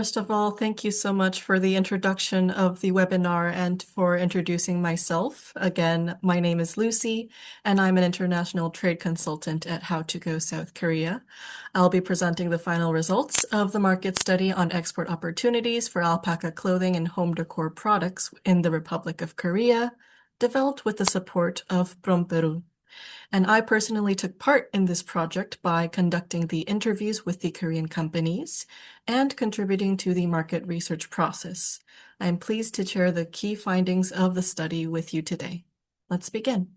First of all, thank you so much for the introduction of the webinar and for introducing myself. Again, my name is Lucy, and I'm an international trade consultant at How to Go South Korea. I'll be presenting the final results of the market study on export opportunities for alpaca clothing and home decor products in the Republic of Korea, developed with the support of PromPerú. And I personally took part in this project by conducting the interviews with the Korean companies and contributing to the market research process. I'm pleased to share the key findings of the study with you today. Let's begin.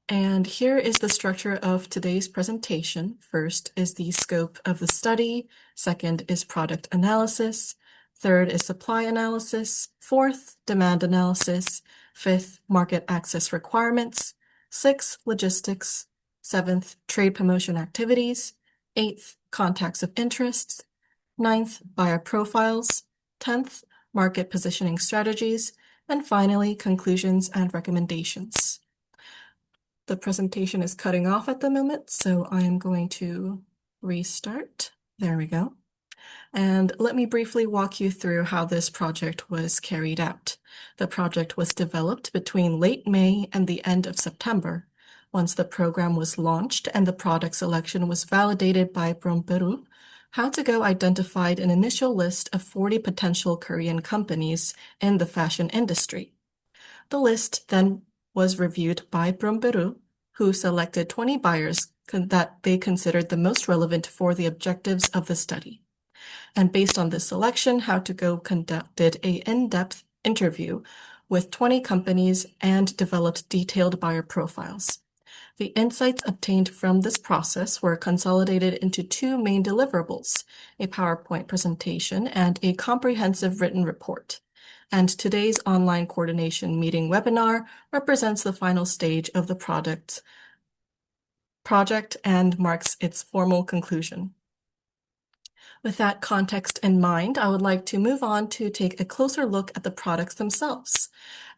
And here is the structure of today's presentation. First is the scope of the study. Second is product analysis. Third is supply analysis. Fourth, demand analysis. Fifth, market access requirements. Sixth, logistics. Seventh, trade promotion activities. Eighth, contacts of interest. Ninth, buyer profiles. 10th, market positioning strategies. And finally, conclusions and recommendations. The presentation is cutting off at the moment, so I am going to restart. There we go. And let me briefly walk you through how this project was carried out. The project was developed between late May and the end of September. Once the program was launched and the product selection was validated by PromPerú, How to Go identified an initial list of 40 potential Korean companies in the fashion industry. The list then was reviewed by PromPerú, who selected 20 buyers that they considered the most relevant for the objectives of the study. And based on this selection, How to Go conducted an in-depth interview with 20 companies and developed detailed buyer profiles. The insights obtained from this process were consolidated into two main deliverables, a PowerPoint presentation and a comprehensive written report. And today's online coordination meeting webinar represents the final stage of the project and marks its formal conclusion. With that context in mind, I would like to move on to take a closer look at the products themselves.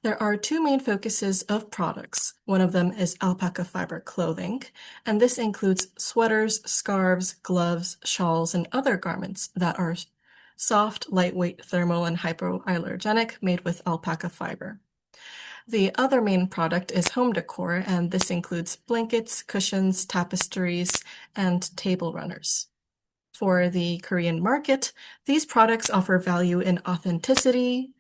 There are two main focuses of products. One of them is alpaca fiber clothing, and this includes sweaters, scarves, gloves, shawls, and other garments that are soft, lightweight, thermal, and hypoallergenic made with alpaca fiber. The other main product is home decor, and this includes blankets, cushions, tapestries, and table runners. For the Korean market, these products offer value in authenticity,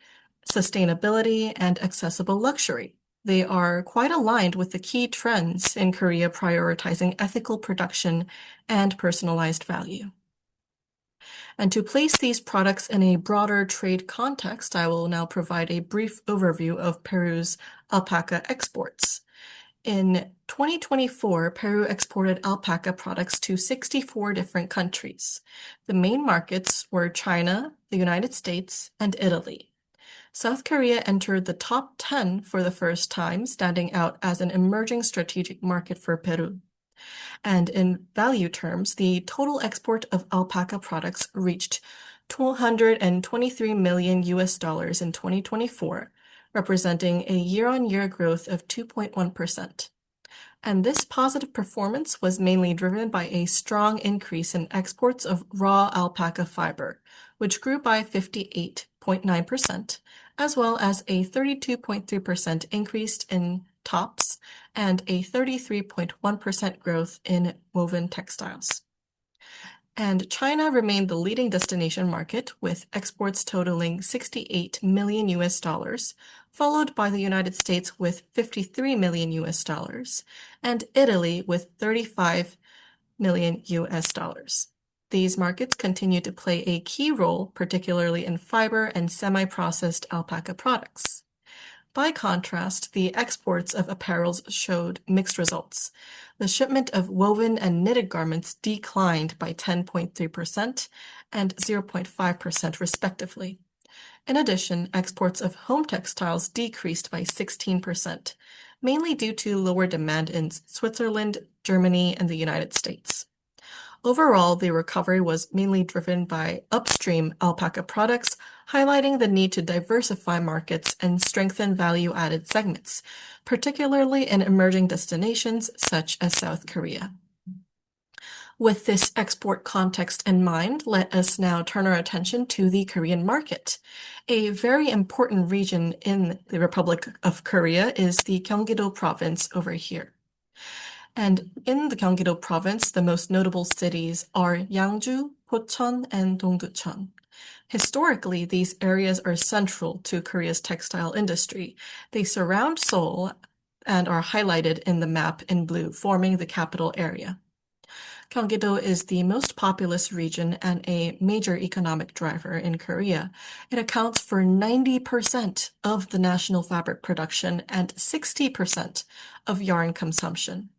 sustainability, and accessible luxury. They are quite aligned with the key trends in Korea prioritizing ethical production and personalized value. And to place these products in a broader trade context, I will now provide a brief overview of Peru's alpaca exports. In 2024, Peru exported alpaca products to 64 different countries. The main markets were China, the United States, and Italy. South Korea entered the top 10 for the first time, standing out as an emerging strategic market for Peru. And in value terms, the total export of alpaca products reached $223 million in 2024, representing a year-on-year growth of 2.1%. And this positive performance was mainly driven by a strong increase in exports of raw alpaca fiber, which grew by 58.9%, as well as a 32.3% increase in tops and a 33.1% growth in woven textiles. And China remained the leading destination market with exports totaling $68 million, followed by the United States with $53 million, and Italy with $35 million. These markets continue to play a key role, particularly in fiber and semi-processed alpaca products. By contrast, the exports of apparels showed mixed results. The shipment of woven and knitted garments declined by 10.3% and 0.5% respectively. In addition, exports of home textiles decreased by 16%, mainly due to lower demand in Switzerland, Germany, and the United States. Overall, the recovery was mainly driven by upstream alpaca products, highlighting the need to diversify markets and strengthen value-added segments, particularly in emerging destinations such as South Korea. With this export context in mind, let us now turn our attention to the Korean market. A very important region in the Republic of Korea is the Gyeonggi-do province over here. And in the Gyeonggi-do province, the most notable cities are Yangju, Pocheon, and Dongducheon. Historically, these areas are central to Korea's textile industry. They surround Seoul and are highlighted in the map in blue, forming the capital area. Gyeonggi-do is the most populous region and a major economic driver in Korea. It accounts for 90% of the national fabric production and 60% of yarn consumption.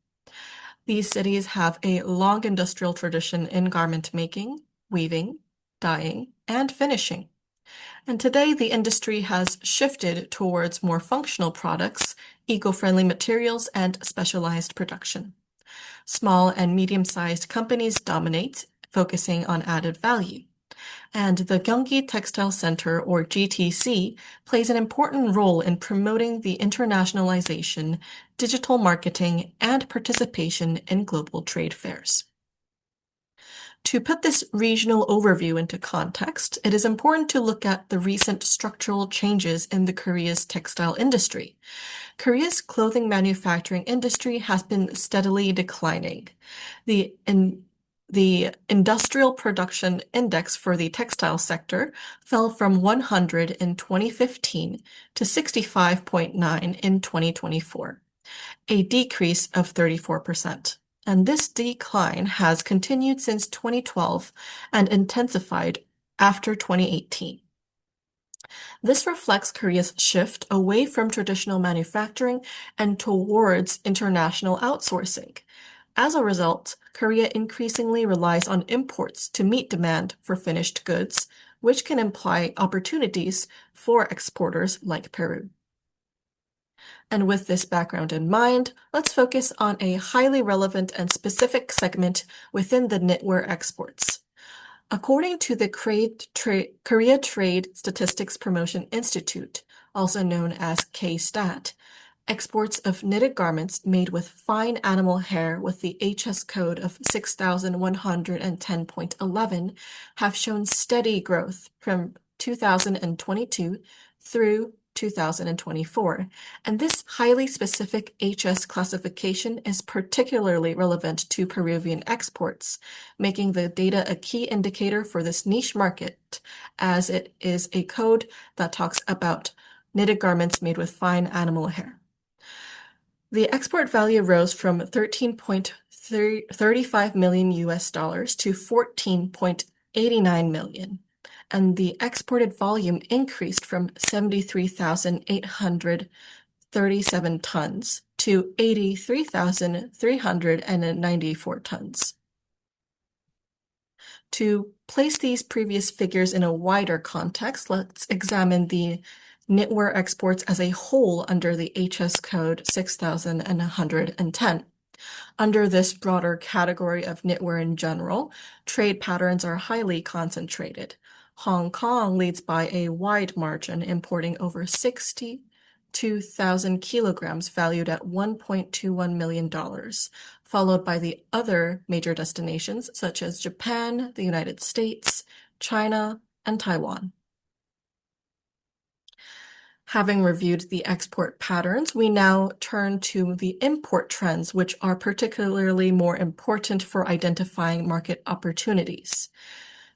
These cities have a long industrial tradition in garment making, weaving, dyeing, and finishing. And today, the industry has shifted towards more functional products, eco-friendly materials, and specialized production. Small and medium-sized companies dominate, focusing on added value. And the Gyeonggi Textile Center, or GTC, plays an important role in promoting the internationalization, digital marketing, and participation in global trade fairs. To put this regional overview into context, it is important to look at the recent structural changes in the Korea's textile industry. Korea's clothing manufacturing industry has been steadily declining. The industrial production index for the textile sector fell from 100 in 2015 to 65.9 in 2024, a decrease of 34%. And this decline has continued since 2012 and intensified after 2018. This reflects Korea's shift away from traditional manufacturing and towards international outsourcing. As a result, Korea increasingly relies on imports to meet demand for finished goods, which can imply opportunities for exporters like Peru. And with this background in mind, let's focus on a highly relevant and specific segment within the knitwear exports. According to the Korea Trade Statistics Promotion Institute, also known as K-Stat, exports of knitted garments made with fine animal hair with the HS code of 6110.11 have shown steady growth from 2022 through 2024, and this highly specific HS classification is particularly relevant to Peruvian exports, making the data a key indicator for this niche market, as it is a code that talks about knitted garments made with fine animal hair. The export value rose from 13.35 million US dollars to 14.89 million. And the exported volume increased from 73,837 tons to 83,394 tons. To place these previous figures in a wider context, let's examine the knitwear exports as a whole under the HS code 6110. Under this broader category of knitwear in general, trade patterns are highly concentrated. Hong Kong leads by a wide margin, importing over 62,000 kilograms valued at $1.21 million, followed by the other major destinations such as Japan, the United States, China, and Taiwan. Having reviewed the export patterns, we now turn to the import trends, which are particularly more important for identifying market opportunities.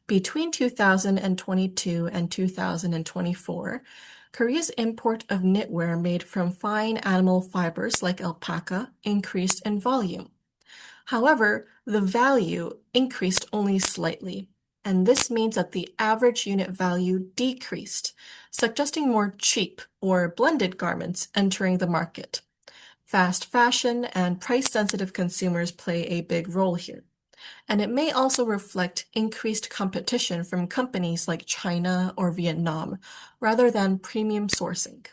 Between 2022 and 2024, Korea's import of knitwear made from fine animal fibers like alpaca increased in volume. However, the value increased only slightly, and this means that the average unit value decreased, suggesting more cheap or blended garments entering the market. Fast fashion and price-sensitive consumers play a big role here. And it may also reflect increased competition from companies like China or Vietnam, rather than premium sourcing.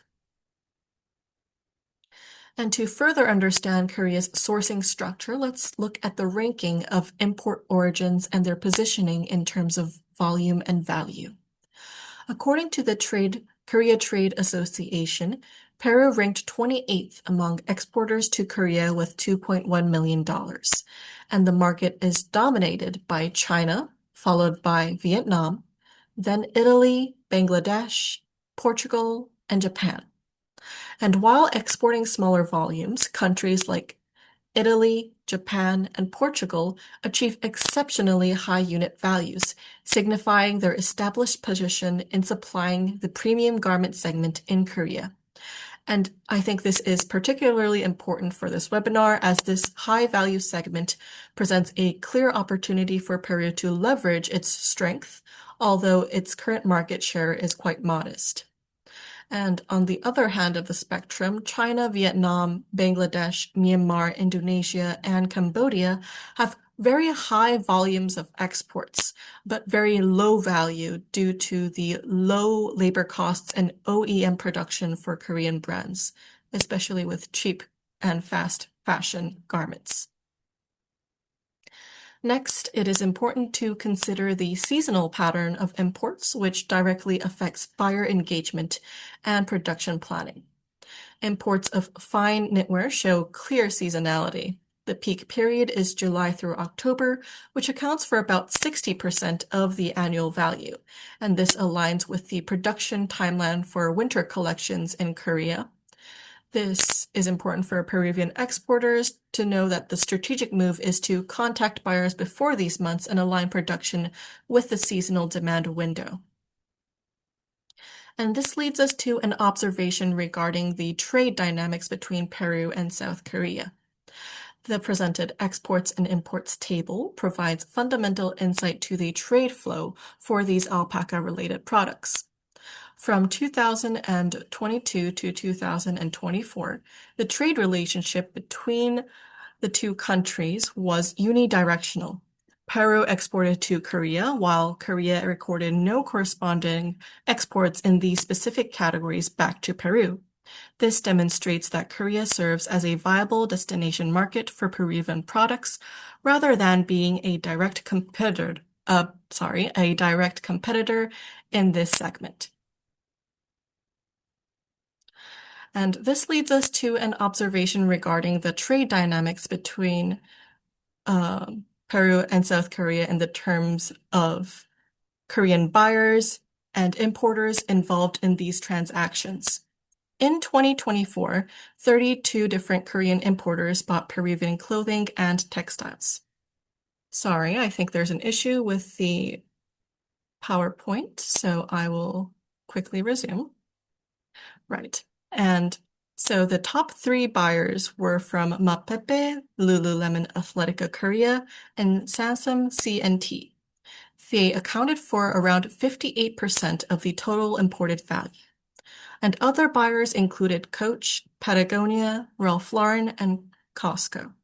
And to further understand Korea's sourcing structure, let's look at the ranking of import origins and their positioning in terms of volume and value. According to the Korea Trade Association, Peru ranked 28th among exporters to Korea with $2.1 million. and the market is dominated by China, followed by Vietnam, then Italy, Bangladesh, Portugal, and Japan. And while exporting smaller volumes, countries like Italy, Japan, and Portugal achieve exceptionally high unit values, signifying their established position in supplying the premium garment segment in Korea. And I think this is particularly important for this webinar as this high value segment presents a clear opportunity for Peru to leverage its strength, although its current market share is quite modest. And on the other hand of the spectrum, China, Vietnam, Bangladesh, Myanmar, Indonesia, and Cambodia have very high volumes of exports, but very low value due to the low labor costs and OEM production for Korean brands, especially with cheap and fast fashion garments. Next, it is important to consider the seasonal pattern of imports, which directly affects buyer engagement and production planning. Imports of fine knitwear show clear seasonality. The peak period is July through October, which accounts for about 60% of the annual value, and this aligns with the production timeline for winter collections in Korea. This is important for Peruvian exporters to know that the strategic move is to contact buyers before these months and align production with the seasonal demand window. And this leads us to an observation regarding the trade dynamics between Peru and South Korea. The presented exports and imports table provides fundamental insight to the trade flow for these alpaca-related products. From 2022 to 2024, the trade relationship between the two countries was unidirectional. Peru exported to Korea, while Korea recorded no corresponding exports in these specific categories back to Peru. This demonstrates that Korea serves as a viable destination market for Peruvian products rather than being a direct competitor in this segment. And this leads us to an observation regarding the trade dynamics between Peru and South Korea in the terms of Korean buyers and importers involved in these transactions. In 2024, 32 different Korean importers bought Peruvian clothing and textiles. Sorry, I think there's an issue with the PowerPoint, so I will quickly resume. Right. And so the top 3 buyers were from Mapepe, Lululemon Athletica Korea, and Samsung C&T. They accounted for around 58% of the total imported value. And other buyers included Coach, Patagonia, Ralph Lauren, and Costco.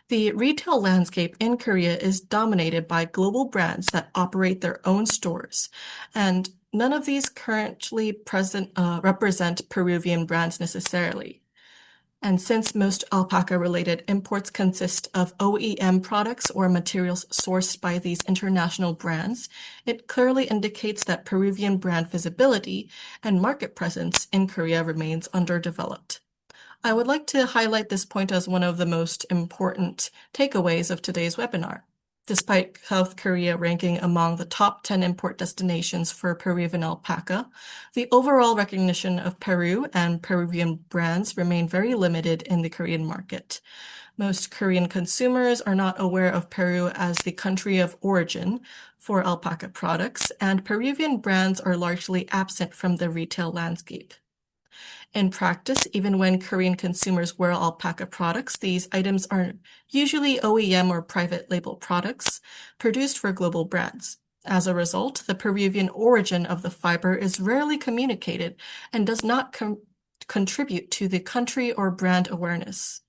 The retail landscape in Korea is dominated by global brands that operate their own stores, and none of these currently represent Peruvian brands necessarily. And since most alpaca-related imports consist of OEM products or materials sourced by these international brands, it clearly indicates that Peruvian brand visibility and market presence in Korea remains underdeveloped. I would like to highlight this point as one of the most important takeaways of today's webinar. Despite South Korea ranking among the top 10 import destinations for Peruvian alpaca, the overall recognition of Peru and Peruvian brands remain very limited in the Korean market. Most Korean consumers are not aware of Peru as the country of origin for alpaca products, and Peruvian brands are largely absent from the retail landscape. In practice, even when Korean consumers wear alpaca products, these items are usually OEM or private label products produced for global brands. As a result, the Peruvian origin of the fiber is rarely communicated and does not contribute to the country or brand awareness.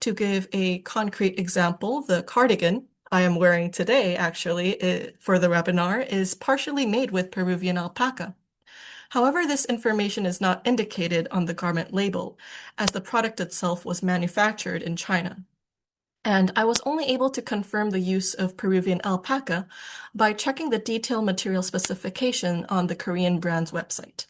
To give a concrete example, the cardigan I am wearing today, actually, for the webinar, is partially made with Peruvian alpaca. However, this information is not indicated on the garment label, as the product itself was manufactured in China. And I was only able to confirm the use of Peruvian alpaca by checking the detailed material specification on the Korean brand's website.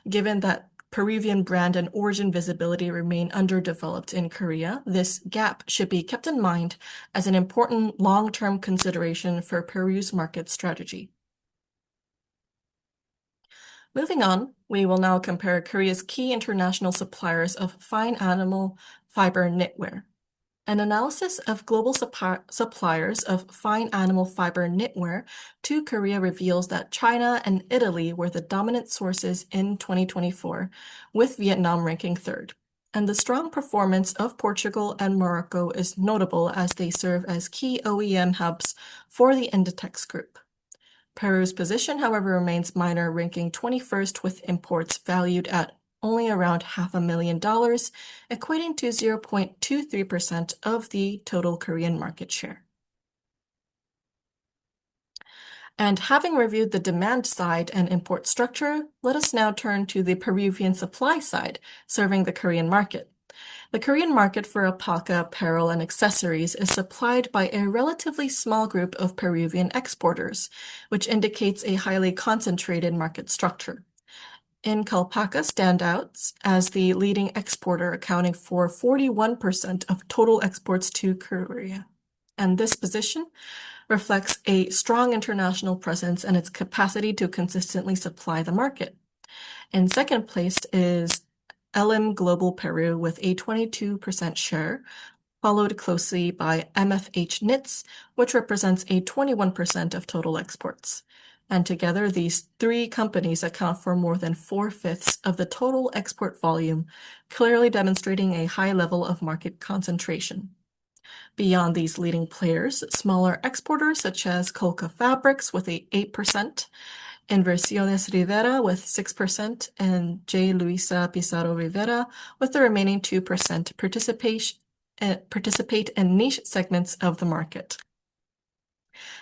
Given that Peruvian brand and origin visibility remain underdeveloped in Korea, this gap should be kept in mind as an important long-term consideration for Peru's market strategy. Moving on, we will now compare Korea's key international suppliers of fine animal fiber knitwear. An analysis of global suppliers of fine animal fiber knitwear to Korea reveals that China and Italy were the dominant sources in 2024, with Vietnam ranking third. And the strong performance of Portugal and Morocco is notable as they serve as key OEM hubs for the Inditex group. Peru's position, however, remains minor, ranking 21st with imports valued at only around $500,000, equating to 0.23% of the total Korean market share. And having reviewed the demand side and import structure, let us now turn to the Peruvian supply side, serving the Korean market. The Korean market for alpaca apparel and accessories is supplied by a relatively small group of Peruvian exporters, which indicates a highly concentrated market structure. Alpaca standouts as the leading exporter, accounting for 41% of total exports to Korea. And this position reflects a strong international presence and its capacity to consistently supply the market. In second place is LM Global Peru with a 22% share, followed closely by MFH Knits, which represents a 21% of total exports. And together, these three companies account for more than 4/5 of the total export volume, clearly demonstrating a high level of market concentration. Beyond these leading players, smaller exporters such as Colca Fabrics with a 8%, Inversiones Rivera with 6%, and J. Luisa Pizarro Rivera with the remaining 2% participate in niche segments of the market.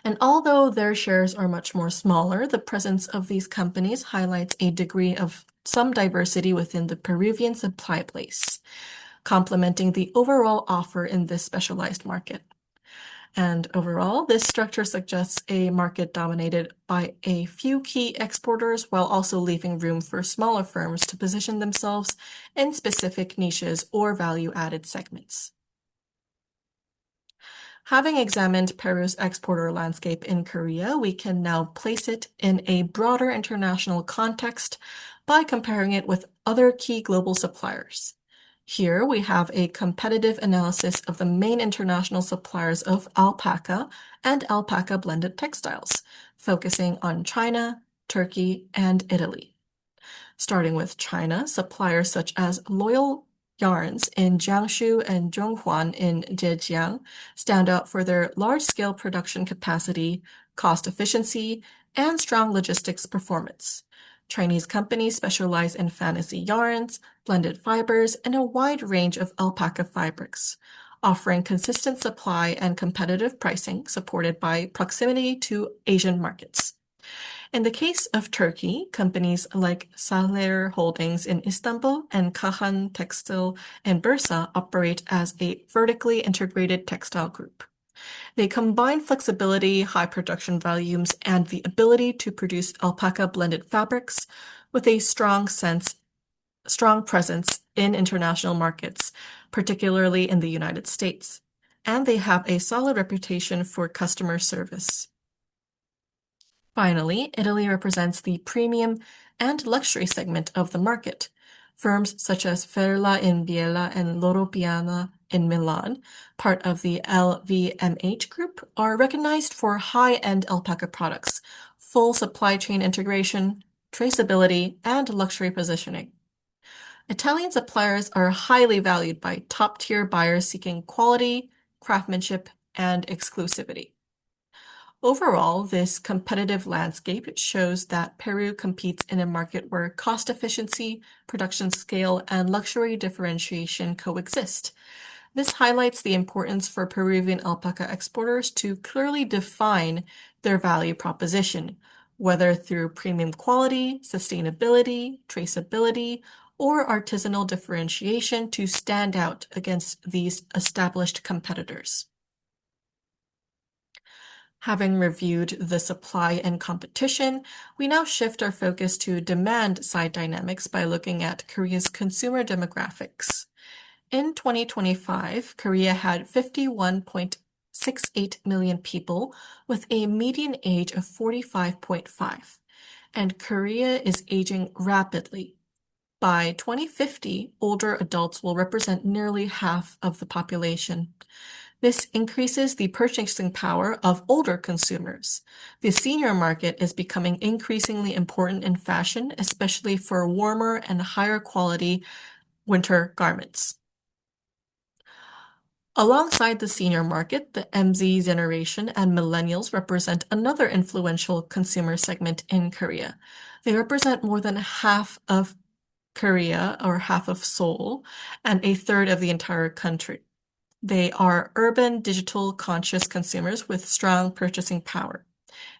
And although their shares are much more smaller, the presence of these companies highlights a degree of some diversity within the Peruvian supply base, complementing the overall offer in this specialized market. And overall, this structure suggests a market dominated by a few key exporters while also leaving room for smaller firms to position themselves in specific niches or value-added segments. Having examined Peru's exporter landscape in Korea, we can now place it in a broader international context by comparing it with other key global suppliers. Here we have a competitive analysis of the main international suppliers of alpaca and alpaca blended textiles, focusing on China, Turkey, and Italy. Starting with China, suppliers such as Loyal Yarns in Jiangsu and Zhonghuan in Zhejiang stand out for their large-scale production capacity, cost efficiency, and strong logistics performance. Chinese companies specialize in fantasy yarns, blended fibers, and a wide range of alpaca fabrics, offering consistent supply and competitive pricing supported by proximity to Asian markets. In the case of Turkey, companies like Saler Holdings in Istanbul and Kahan Textile in Bursa operate as a vertically integrated textile group. They combine flexibility, high production volumes, and the ability to produce alpaca blended fabrics with a strong presence in international markets, particularly in the United States. And they have a solid reputation for customer service. Finally, Italy represents the premium and luxury segment of the market. Firms such as Ferla in Biella and Loro Piana in Milan, part of the LVMH group, are recognized for high-end alpaca products, full supply chain integration, traceability, and luxury positioning. Italian suppliers are highly valued by top-tier buyers seeking quality, craftsmanship, and exclusivity. Overall, this competitive landscape shows that Peru competes in a market where cost efficiency, production scale, and luxury differentiation coexist. This highlights the importance for Peruvian alpaca exporters to clearly define their value proposition, whether through premium quality, sustainability, traceability, or artisanal differentiation to stand out against these established competitors. Having reviewed the supply and competition, we now shift our focus to demand-side dynamics by looking at Korea's consumer demographics. In 2025, Korea had 51.68 million people with a median age of 45.5, and Korea is aging rapidly. By 2050, older adults will represent nearly half of the population. This increases the purchasing power of older consumers. The senior market is becoming increasingly important in fashion, especially for warmer and higher quality winter garments. Alongside the senior market, the MZ generation and millennials represent another influential consumer segment in Korea. They represent more than half of Korea, or half of Seoul, and a third of the entire country. They are urban, digital conscious consumers with strong purchasing power.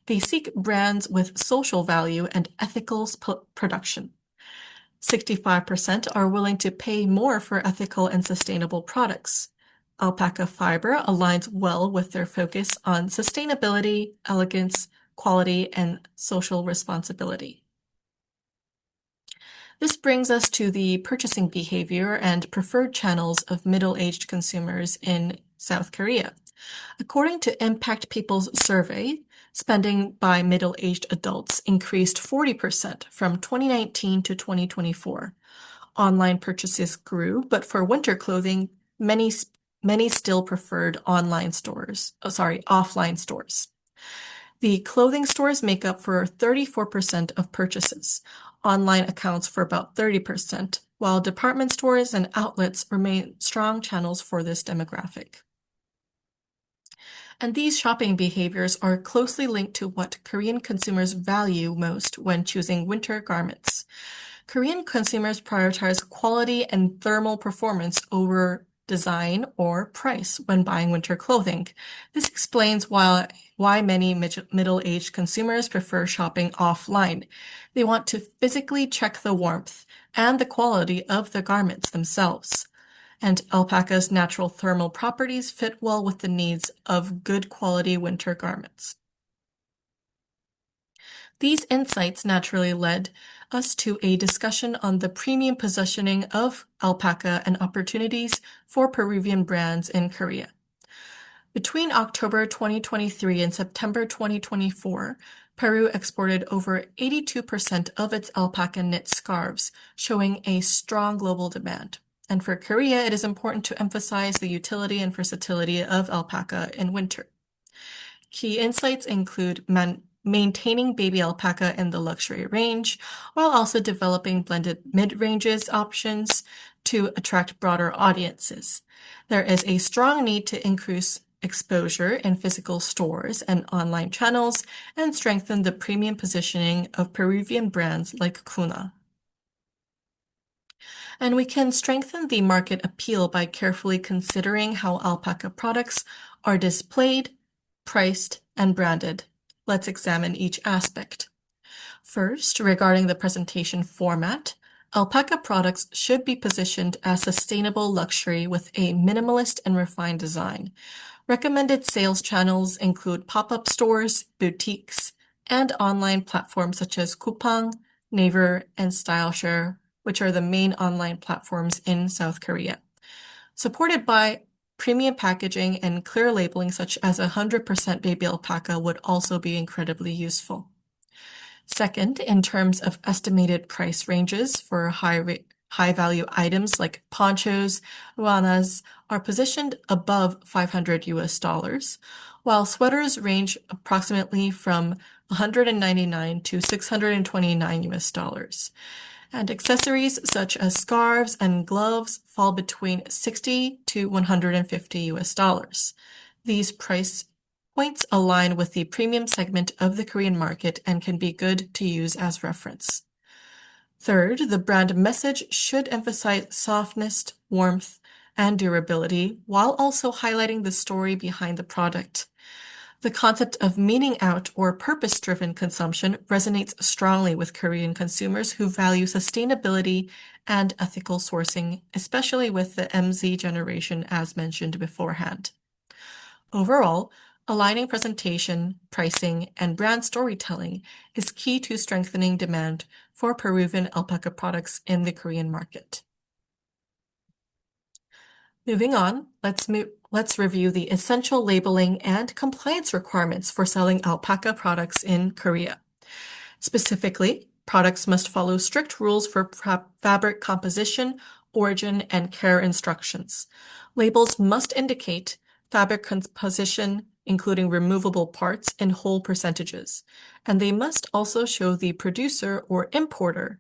They seek brands with social value and ethical production. 65% are willing to pay more for ethical and sustainable products. Alpaca fiber aligns well with their focus on sustainability, elegance, quality, and social responsibility. This brings us to the purchasing behavior and preferred channels of middle-aged consumers in South Korea. According to Impact People's survey, spending by middle-aged adults increased 40% from 2019 to 2024. Online purchases grew, but for winter clothing, many still preferred offline stores. The clothing stores make up for 34% of purchases. Online accounts for about 30%, while department stores and outlets remain strong channels for this demographic. And these shopping behaviors are closely linked to what Korean consumers value most when choosing winter garments. Korean consumers prioritize quality and thermal performance over design or price when buying winter clothing. This explains why many middle-aged consumers prefer shopping offline. They want to physically check the warmth and the quality of the garments themselves. And alpaca's natural thermal properties fit well with the needs of good quality winter garments. These insights naturally led us to a discussion on the premium positioning of alpaca and opportunities for Peruvian brands in Korea. Between October 2023 and September 2024, Peru exported over 82% of its alpaca knit scarves, showing a strong global demand. And for Korea, it is important to emphasize the utility and versatility of alpaca in winter. Key insights include maintaining baby alpaca in the luxury range, while also developing blended mid-ranges options to attract broader audiences. There is a strong need to increase exposure in physical stores and online channels and strengthen the premium positioning of Peruvian brands like Kuna. And we can strengthen the market appeal by carefully considering how alpaca products are displayed, priced, and branded. Let's examine each aspect. First, regarding the presentation format, alpaca products should be positioned as sustainable luxury with a minimalist and refined design. Recommended sales channels include pop-up stores, boutiques, and online platforms such as Coupang, Naver, and StyleShare, which are the main online platforms in South Korea. Supported by premium packaging and clear labeling such as 100% baby alpaca would also be incredibly useful. Second, in terms of estimated price ranges for high-value items like ponchos, ruanas are positioned above $500, while sweaters range approximately from $199 to $629. And accessories such as scarves and gloves fall between $60 to $150. These price points align with the premium segment of the Korean market and can be good to use as reference. Third, the brand message should emphasize softness, warmth, and durability, while also highlighting the story behind the product. The concept of meaning out or purpose-driven consumption resonates strongly with Korean consumers who value sustainability and ethical sourcing, especially with the MZ generation as mentioned beforehand. Overall, Aligning presentation, pricing, and brand storytelling is key to strengthening demand for Peruvian alpaca products in the Korean market. Moving on, let's review the essential labeling and compliance requirements for selling alpaca products in Korea. Specifically, products must follow strict rules for fabric composition, origin, and care instructions. Labels must indicate fabric composition, including removable parts and whole percentages, and they must also show the producer or importer,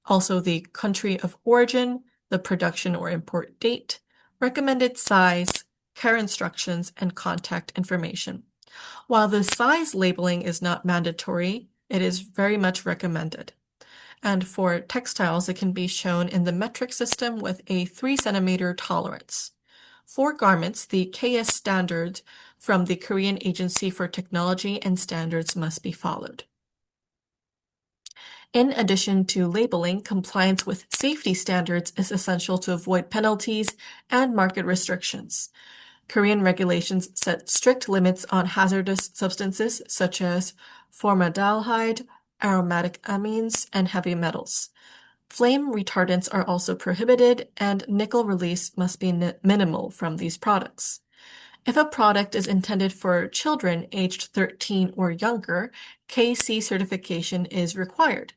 also the country of origin, the production or import date, recommended size, care instructions, and contact information. While the size labeling is not mandatory, it is very much recommended. And for textiles, it can be shown in the metric system with a 3 centimeter tolerance. For garments, the KS standard from the Korean Agency for Technology and Standards must be followed. In addition to labeling, compliance with safety standards is essential to avoid penalties and market restrictions. Korean regulations set strict limits on hazardous substances such as formaldehyde, aromatic amines, and heavy metals. Flame retardants are also prohibited, and nickel release must be minimal from these products. If a product is intended for children aged 13 or younger, KC certification is required.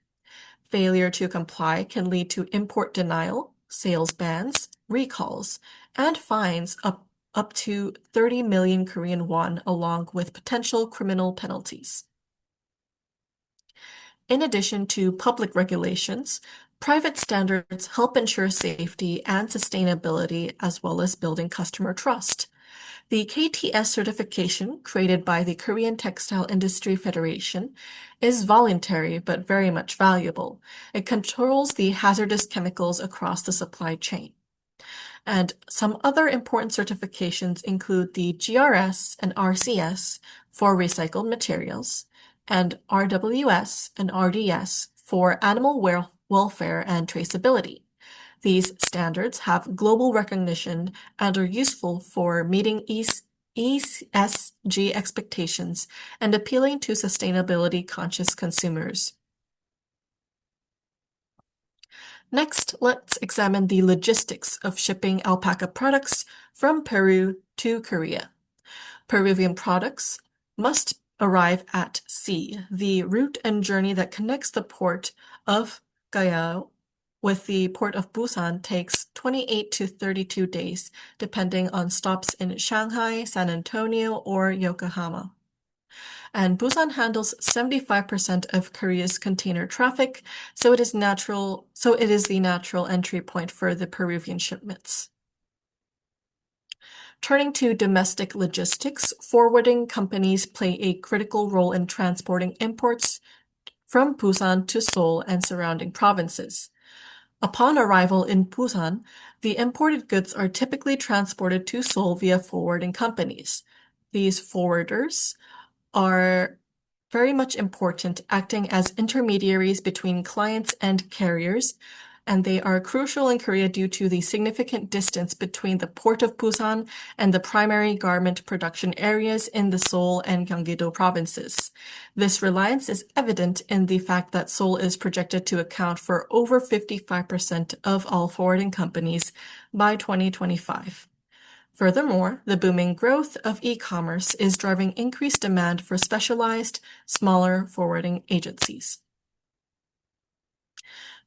Failure to comply can lead to import denial, sales bans, recalls, and fines up to 30 million Korean won, along with potential criminal penalties. In addition to public regulations, private standards help ensure safety and sustainability as well as building customer trust. The KTS certification, created by the Korean Textile Industry Federation, is voluntary but very much valuable. It controls the hazardous chemicals across the supply chain. And some other important certifications include the GRS and RCS for recycled materials, and RWS and RDS for animal welfare and traceability. These standards have global recognition and are useful for meeting ESG expectations and appealing to sustainability-conscious consumers. Next, let's examine the logistics of shipping alpaca products from Peru to Korea. Peruvian products must arrive at sea. The route and journey that connects the port of Callao with the port of Busan takes 28 to 32 days, depending on stops in Shanghai, San Antonio, or Yokohama. And Busan handles 75% of Korea's container traffic, so it is the natural entry point for the Peruvian shipments. Turning to domestic logistics, forwarding companies play a critical role in transporting imports from Busan to Seoul and surrounding provinces. Upon arrival in Busan, the imported goods are typically transported to Seoul via forwarding companies. These forwarders are very much important, acting as intermediaries between clients and carriers, and they are crucial in Korea due to the significant distance between the port of Busan and the primary garment production areas in the Seoul and Gyeonggi-do provinces. This reliance is evident in the fact that Seoul is projected to account for over 55% of all forwarding companies by 2025. Furthermore, the booming growth of e-commerce is driving increased demand for specialized, smaller forwarding agencies.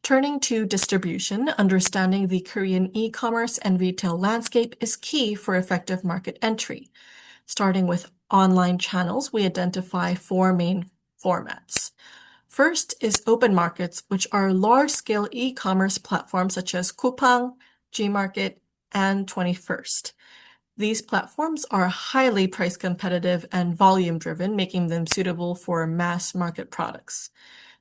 Turning to distribution, understanding the Korean e-commerce and retail landscape is key for effective market entry. Starting with online channels, we identify 4 main formats. First is open markets, which are large-scale e-commerce platforms such as Coupang, Gmarket, and 21st. These platforms are highly price competitive and volume-driven, making them suitable for mass market products.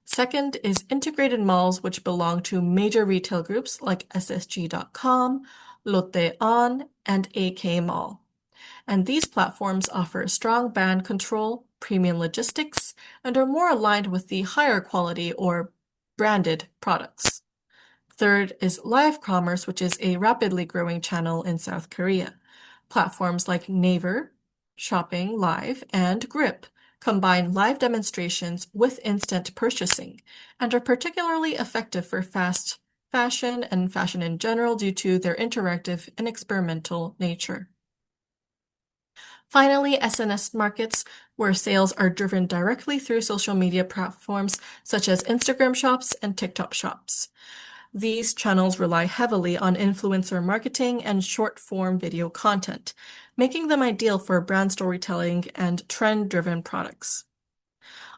Second is integrated malls, which belong to major retail groups like SSG.com, Lotte On, and AK Mall. And these platforms offer strong brand control, premium logistics, and are more aligned with the higher quality or branded products. Third is live commerce, which is a rapidly growing channel in South Korea. Platforms like Naver, Shopping Live, and Grip combine live demonstrations with instant purchasing and are particularly effective for fast fashion and fashion in general due to their interactive and experimental nature. Finally, SNS markets, where sales are driven directly through social media platforms such as Instagram shops and TikTok shops. These channels rely heavily on influencer marketing and short-form video content, making them ideal for brand storytelling and trend-driven products.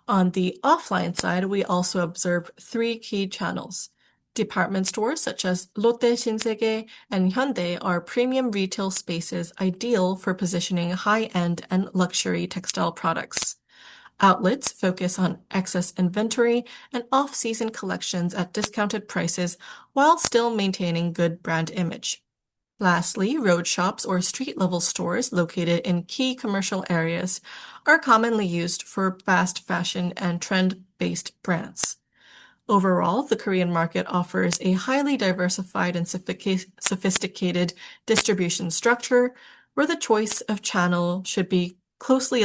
On the offline side, we also observe three key channels. Department stores such as Lotte Shinsegae and Hyundai are premium retail spaces ideal for positioning high-end and luxury textile products. Outlets focus on excess inventory and off-season collections at discounted prices while still maintaining good brand image. Lastly, road shops or street-level stores located in key commercial areas are commonly used for fast fashion and trend-based brands. Overall, the Korean market offers a highly diversified and sophisticated distribution structure where the choice of channel should be closely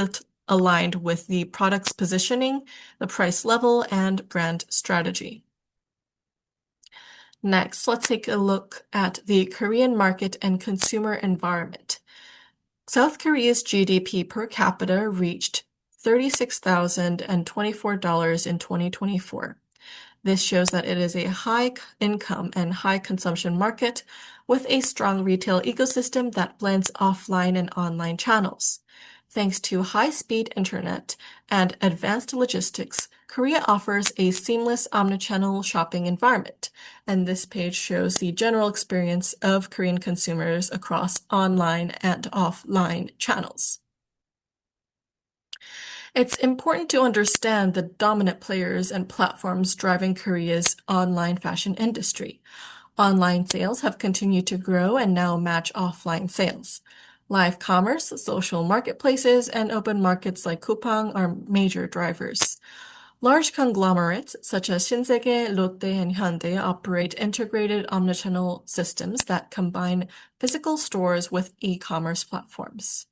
aligned with the product's positioning, the price level, and brand strategy. Next, let's take a look at the Korean market and consumer environment. South Korea's GDP per capita reached $36,024 in 2024. This shows that it is a high income and high consumption market with a strong retail ecosystem that blends offline and online channels. Thanks to high-speed internet and advanced logistics, Korea offers a seamless omnichannel shopping environment, and this page shows the general experience of Korean consumers across online and offline channels. It's important to understand the dominant players and platforms driving Korea's online fashion industry. Online sales have continued to grow and now match offline sales. Live commerce, social marketplaces, and open markets like Coupang are major drivers. Large conglomerates such as Shinsegae, Lotte, and Hyundai operate integrated omnichannel systems that combine physical stores with e-commerce platforms.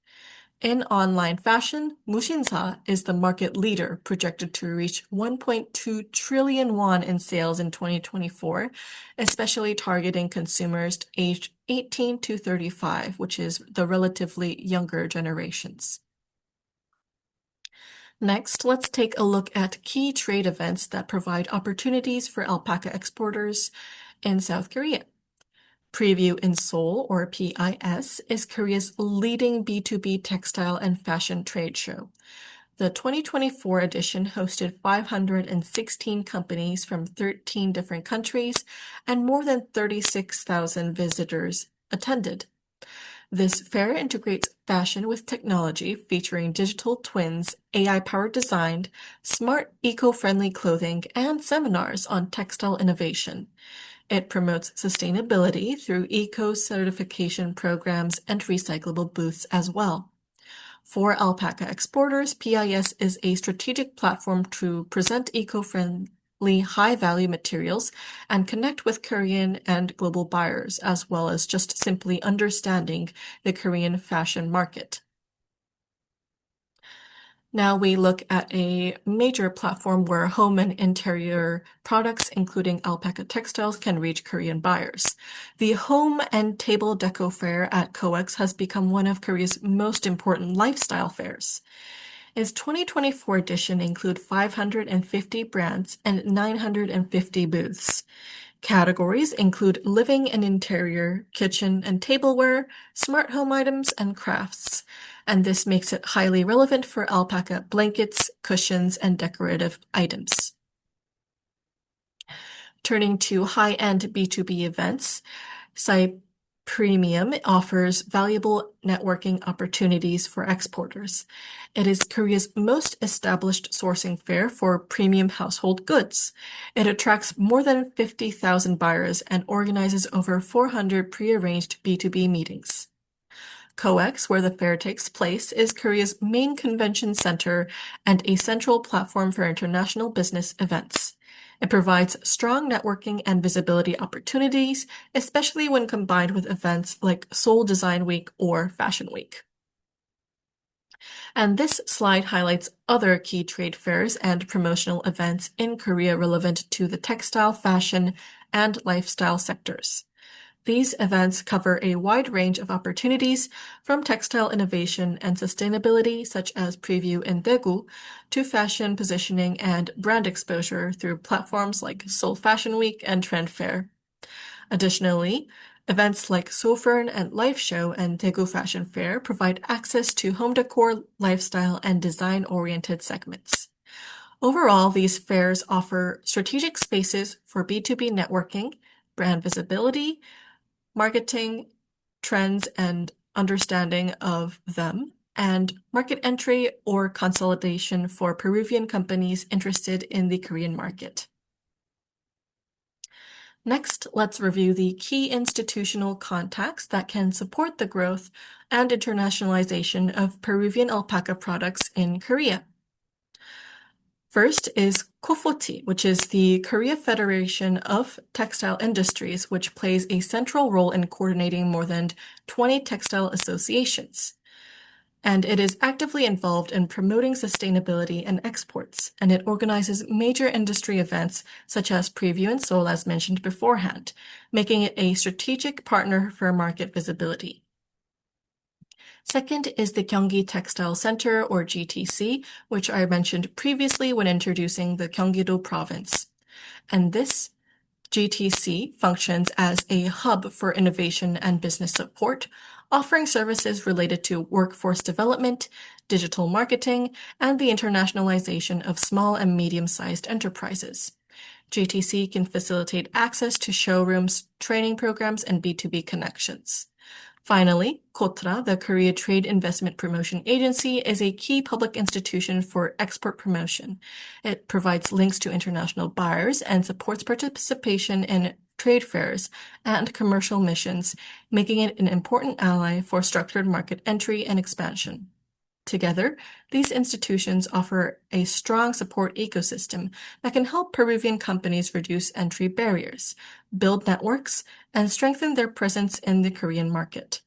In online fashion, Mushinsa is the market leader, projected to reach 1.2 trillion won in sales in 2024, especially targeting consumers aged 18 to 35, which is the relatively younger generations. Next, let's take a look at key trade events that provide opportunities for alpaca exporters in South Korea. Preview in Seoul, or PIS, is Korea's leading B2B textile and fashion trade show. The 2024 edition hosted 516 companies from 13 different countries, and more than 36,000 visitors attended. This fair integrates fashion with technology, featuring digital twins, AI-powered design, smart eco-friendly clothing, and seminars on textile innovation. It promotes sustainability through eco-certification programs and recyclable booths as well. For alpaca exporters, PIS is a strategic platform to present eco-friendly, high-value materials and connect with Korean and global buyers, as well as just simply understanding the Korean fashion market. Now we look at a major platform where home and interior products, including alpaca textiles, can reach Korean buyers. The Home and Table Deco Fair at COEX has become one of Korea's most important lifestyle fairs. Its 2024 edition includes 550 brands and 950 booths. Categories include living and interior, kitchen and tableware, smart home items, and crafts, and this makes it highly relevant for alpaca blankets, cushions, and decorative items. Turning to high-end B2B events, Premium offers valuable networking opportunities for exporters. It is Korea's most established sourcing fair for premium household goods. It attracts more than 50,000 buyers and organizes over 400 pre-arranged B2B meetings. COEX, where the fair takes place, is Korea's main convention center and a central platform for international business events. It provides strong networking and visibility opportunities, especially when combined with events like Seoul Design Week or Fashion Week. And this slide highlights other key trade fairs and promotional events in Korea relevant to the textile, fashion, and lifestyle sectors. These events cover a wide range of opportunities, from textile innovation and sustainability, such as Preview in Daegu, to fashion positioning and brand exposure through platforms like Seoul Fashion Week and Trend Fair. Additionally, events like Sofern and Life Show and Daegu Fashion Fair provide access to home decor, lifestyle, and design-oriented segments. Overall, these fairs offer strategic spaces for B2B networking, brand visibility, marketing, trends, and understanding of them, and market entry or consolidation for Peruvian companies interested in the Korean market. Next, let's review the key institutional contacts that can support the growth and internationalization of Peruvian alpaca products in Korea. First is KOFOTI, which is the Korea Federation of Textile Industries, which plays a central role in coordinating more than 20 textile associations. And it is actively involved in promoting sustainability and exports, and it organizes major industry events such as Preview in Seoul, as mentioned beforehand, making it a strategic partner for market visibility. Second is the Gyeonggi Textile Center, or GTC, which I mentioned previously when introducing the Gyeonggi-do province. And this GTC functions as a hub for innovation and business support, offering services related to workforce development, digital marketing, and the internationalization of small and medium-sized enterprises. GTC can facilitate access to showrooms, training programs, and B2B connections. Finally, KOTRA, the Korea Trade Investment Promotion Agency, is a key public institution for export promotion. It provides links to international buyers and supports participation in trade fairs and commercial missions, making it an important ally for structured market entry and expansion. Together, these institutions offer a strong support ecosystem that can help Peruvian companies reduce entry barriers, build networks, and strengthen their presence in the Korean market.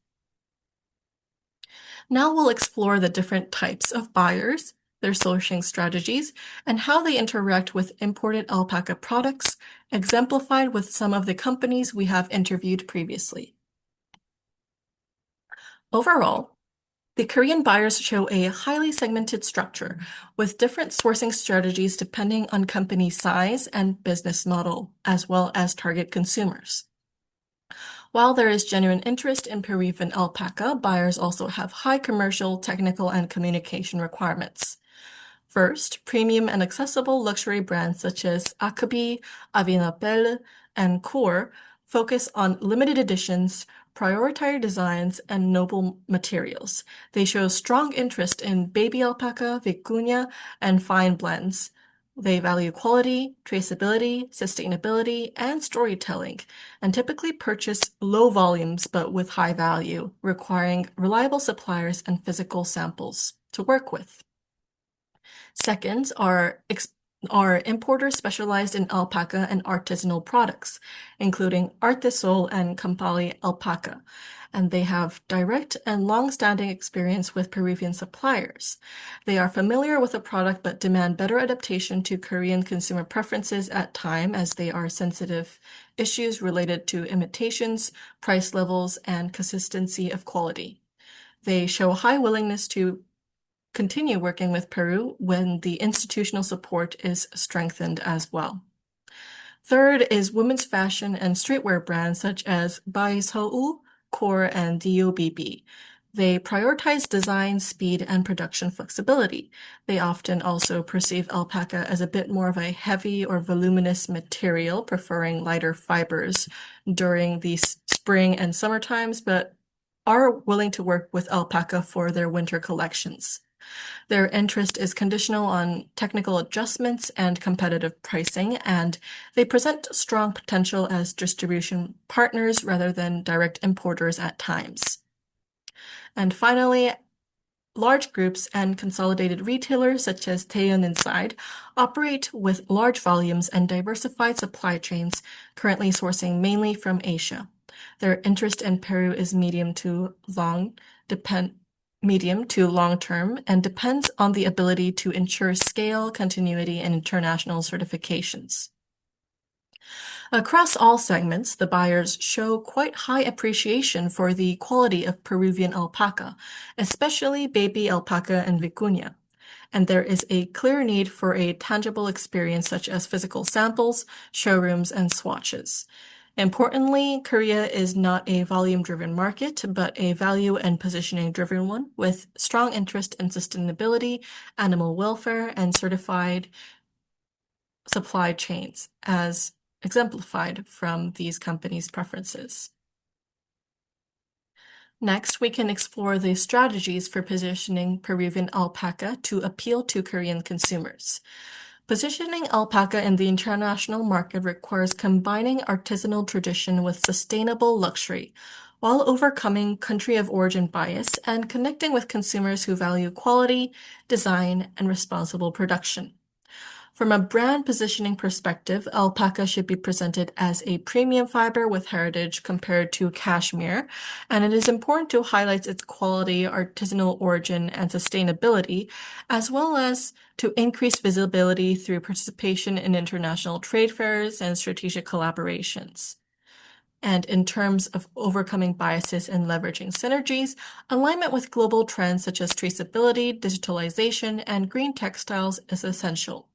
Now we'll explore the different types of buyers, their sourcing strategies, and how they interact with imported alpaca products, exemplified with some of the companies we have interviewed previously. Overall, the Korean buyers show a highly segmented structure with different sourcing strategies depending on company size and business model, as well as target consumers. While there is genuine interest in Peruvian alpaca, buyers also have high commercial, technical, and communication requirements. First, premium and accessible luxury brands such as Akabi, Avinapel, and Core focus on limited editions, prioritize designs, and noble materials. They show strong interest in baby alpaca, vicuña, and fine blends. They value quality, traceability, sustainability, and storytelling, and typically purchase low volumes but with high value, requiring reliable suppliers and physical samples to work with. Second are importers specialized in alpaca and artisanal products, including Artisol and Kampali alpaca, and they have direct and long-standing experience with Peruvian suppliers. They are familiar with the product but demand better adaptation to Korean consumer preferences at time, as they are sensitive issues related to imitations, price levels, and consistency of quality. They show a high willingness to continue working with Peru when the institutional support is strengthened as well. Third is women's fashion and streetwear brands such as Baisou, Core, and DOBB. They prioritize design, speed, and production flexibility. They often also perceive alpaca as a bit more of a heavy or voluminous material, preferring lighter fibers during the spring and summer times, but are willing to work with alpaca for their winter collections. Their interest is conditional on technical adjustments and competitive pricing, and they present strong potential as distribution partners rather than direct importers at times. And finally, large groups and consolidated retailers such as Taeyeon Inside operate with large volumes and diversified supply chains, currently sourcing mainly from Asia. Their interest in Peru is medium to long, medium to long term and depends on the ability to ensure scale, continuity, and international certifications. Across all segments, the buyers show quite high appreciation for the quality of Peruvian alpaca, especially baby alpaca and vicuña. And there is a clear need for a tangible experience such as physical samples, showrooms, and swatches. Importantly, Korea is not a volume-driven market, but a value and positioning-driven one, with strong interest in sustainability, animal welfare, and certified supply chains, as exemplified from these companies' preferences. Next, we can explore the strategies for positioning Peruvian alpaca to appeal to Korean consumers. Positioning alpaca in the international market requires combining artisanal tradition with sustainable luxury, while overcoming country of origin bias and connecting with consumers who value quality, design, and responsible production. From a brand positioning perspective, alpaca should be presented as a premium fiber with heritage compared to cashmere, and it is important to highlight its quality, artisanal origin, and sustainability, as well as to increase visibility through participation in international trade fairs and strategic collaborations. And in terms of overcoming biases and leveraging synergies, alignment with global trends such as traceability, digitalization, and green textiles is essential.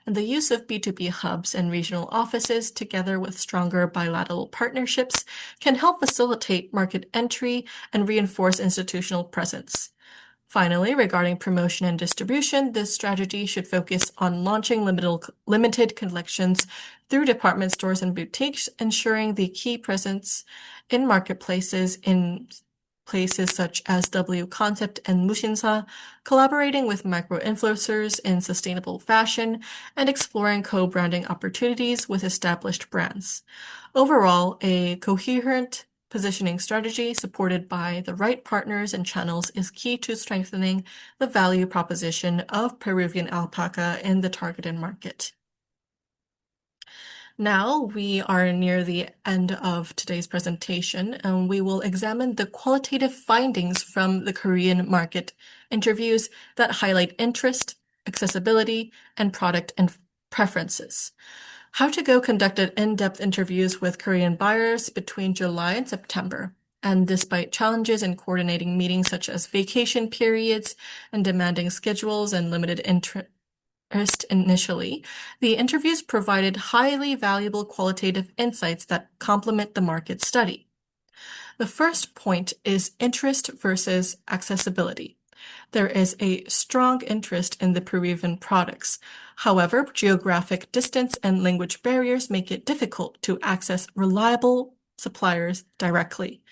And the use of B2B hubs and regional offices, together with stronger bilateral partnerships, can help facilitate market entry and reinforce institutional presence. Finally, regarding promotion and distribution, this strategy should focus on launching limited collections through department stores and boutiques, ensuring the key presence in marketplaces in places such as W Concept and Mushinsa, collaborating with micro-influencers in sustainable fashion, and exploring co-branding opportunities with established brands. Overall, a coherent positioning strategy supported by the right partners and channels is key to strengthening the value proposition of Peruvian alpaca in the targeted market. Now we are near the end of today's presentation, and we will examine the qualitative findings from the Korean market interviews that highlight interest, accessibility, and product and preferences. How to Go conducted in-depth interviews with Korean buyers between July and September. And despite challenges in coordinating meetings such as vacation periods and demanding schedules and limited interest initially, the interviews provided highly valuable qualitative insights that complement the market study. The first point is interest versus accessibility. There is a strong interest in the Peruvian products. However, geographic distance and language barriers make it difficult to access reliable suppliers directly.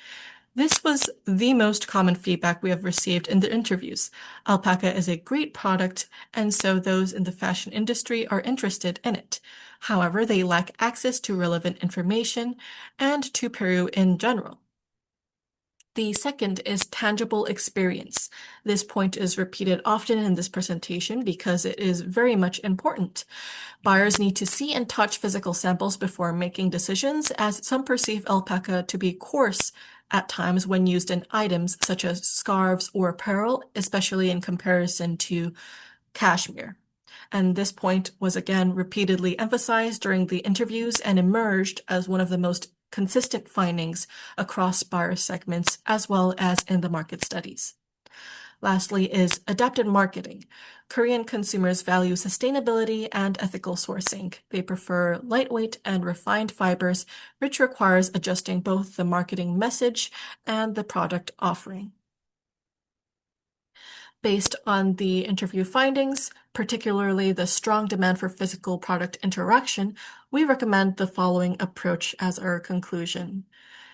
This was the most common feedback we have received in the interviews. Alpaca is a great product, and so those in the fashion industry are interested in it. However, they lack access to relevant information and to Peru in general. The second is tangible experience. This point is repeated often in this presentation because it is very much important. Buyers need to see and touch physical samples before making decisions, as some perceive alpaca to be coarse at times when used in items such as scarves or apparel, especially in comparison to cashmere. And this point was again repeatedly emphasized during the interviews and emerged as one of the most consistent findings across buyer segments as well as in the market studies. Lastly is adapted marketing. Korean consumers value sustainability and ethical sourcing. They prefer lightweight and refined fibers, which requires adjusting both the marketing message and the product offering. Based on the interview findings, particularly the strong demand for physical product interaction, we recommend the following approach as our conclusion.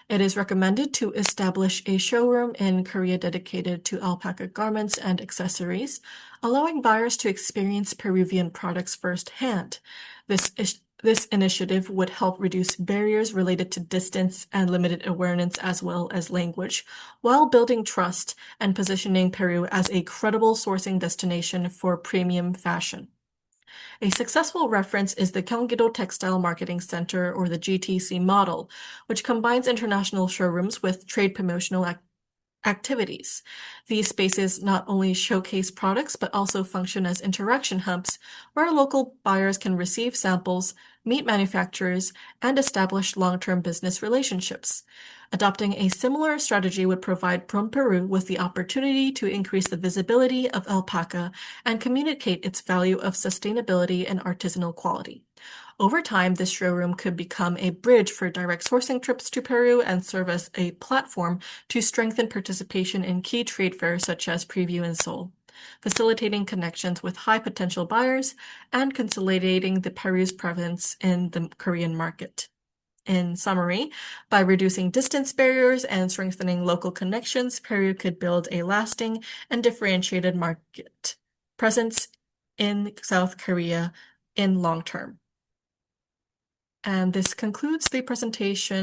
It is recommended to establish a showroom in Korea dedicated to alpaca garments and accessories, allowing buyers to experience Peruvian products firsthand. This initiative would help reduce barriers related to distance and limited awareness as well as language, while building trust and positioning Peru as a credible sourcing destination for premium fashion. A successful reference is the Gyeonggi-do Textile Marketing Center, or the GTC model, which combines international showrooms with trade promotional activities. These spaces not only showcase products but also function as interaction hubs where local buyers can receive samples, meet manufacturers, and establish long-term business relationships. Adopting a similar strategy would provide PromPerú with the opportunity to increase the visibility of alpaca and communicate its value of sustainability and artisanal quality. Over time, this showroom could become a bridge for direct sourcing trips to Peru and serve as a platform to strengthen participation in key trade fairs such as Preview in Seoul, facilitating connections with high-potential buyers and consolidating the Peru's presence in the Korean market. In summary, by reducing distance barriers and strengthening local connections, Peru could build a lasting and differentiated market presence in South Korea in long term. And this concludes the presentation